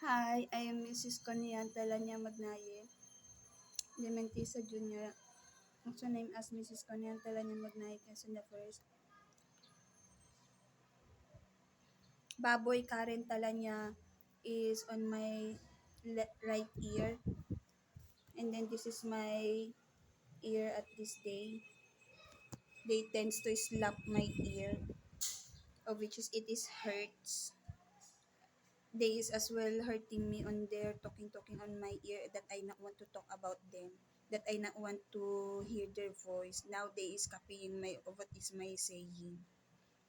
Hi, I am Mrs. Conian Telanya Magnaye, Dementisa Jr., also named as Mrs. Conian Telanya Magnaye Quezon the First. Baboy Karen Talanya is on my right ear, and then this is my ear at this day. They tends to slap my ear, of which is it is hurts. They is as well hurting me on their talking on my ear that I not want to talk about them, that I not want to hear their voice. Now they is copying my of what is my saying,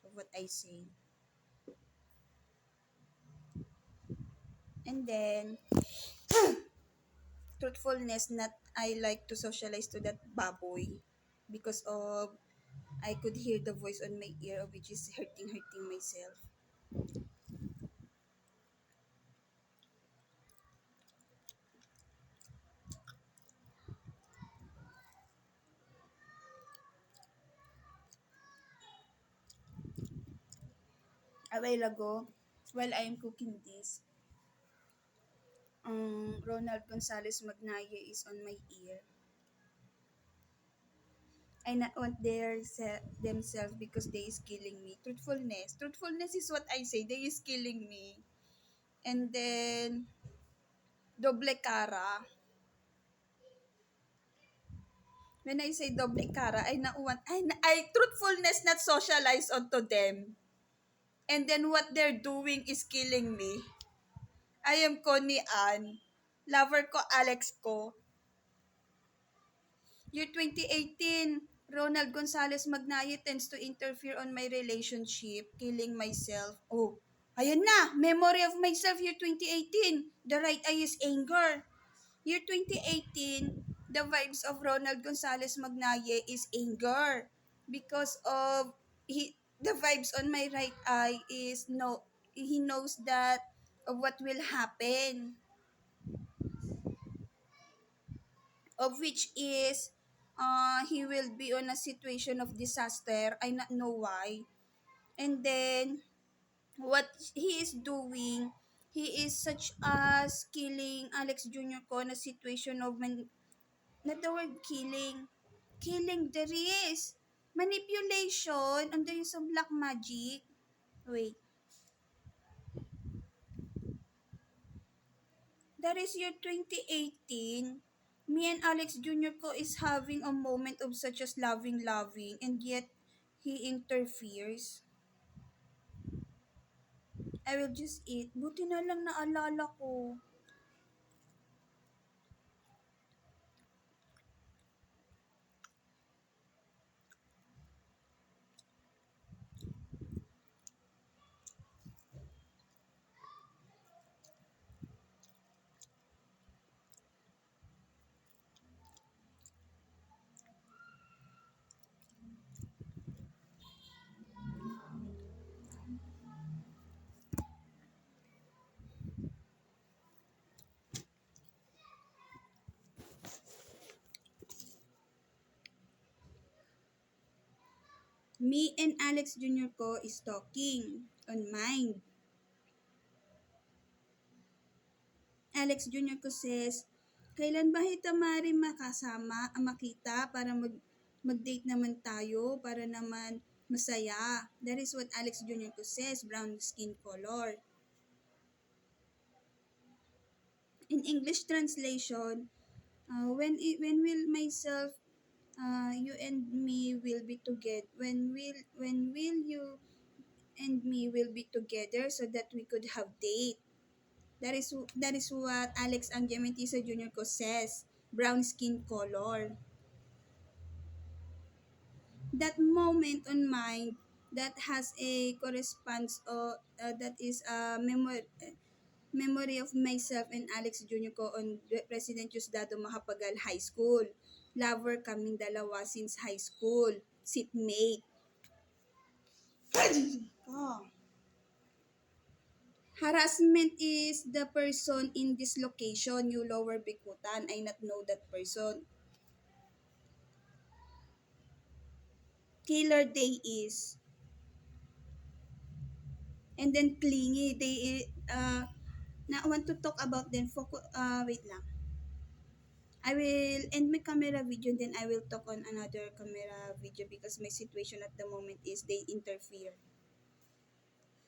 of what I say. And then truthfulness, not I like to socialize to that baboy because of I could hear the voice on my ear, of which is hurting myself. A while ago, while I am cooking this, Ronald Gonzalez Magnaye is on my ear. I not want themselves because they is killing me. Truthfulness is what I say. They is killing me. And then doble cara. When I say doble cara, I not want I truthfulness not socialize onto them. And then what they're doing is killing me. I am Connie Ann. Lover ko Alex ko. Year 2018, Ronald Gonzalez Magnaye tends to interfere on my relationship, killing myself. Oh, ayan na! Memory of myself year 2018. The right eye is anger. Year 2018, the vibes of Ronald Gonzalez Magnaye is anger. Because of the vibes on my right eye is no, he knows that of what will happen. Of which is he will be on a situation of disaster. I not know why. And then what he is doing, he is such as killing Alex Jr. ko na situation of not the word killing there is manipulation and there is some black magic. Wait, that is year 2018. Me and Alex Jr. ko is having a moment of such as loving, and yet he interferes. I will just eat. Buti na lang naalala ko. Me and Alex Jr. ko is talking on mind. Alex Jr. ko says, kailan ba kita mari makita para mag-date naman tayo, para naman masaya. That is what Alex Jr. ko says, brown skin color. In English translation, when will myself you and me will be together, when will you and me will be together so that we could have date. That is what Alex Angiamentisa Jr. ko says, brown skin color. That moment on mind that has a corresponds or that is a memory of myself and Alex Jr. ko on President Diosdado Macapagal High School. Lover kaming dalawa since high school. Seatmate. Oh. Harassment is the person in this location, you lower Bikutan. I not know that person. Killer day is. And then clingy. Now, I want to talk about then focus, wait lang. I will end my camera video and then I will talk on another camera video because my situation at the moment is they interfere.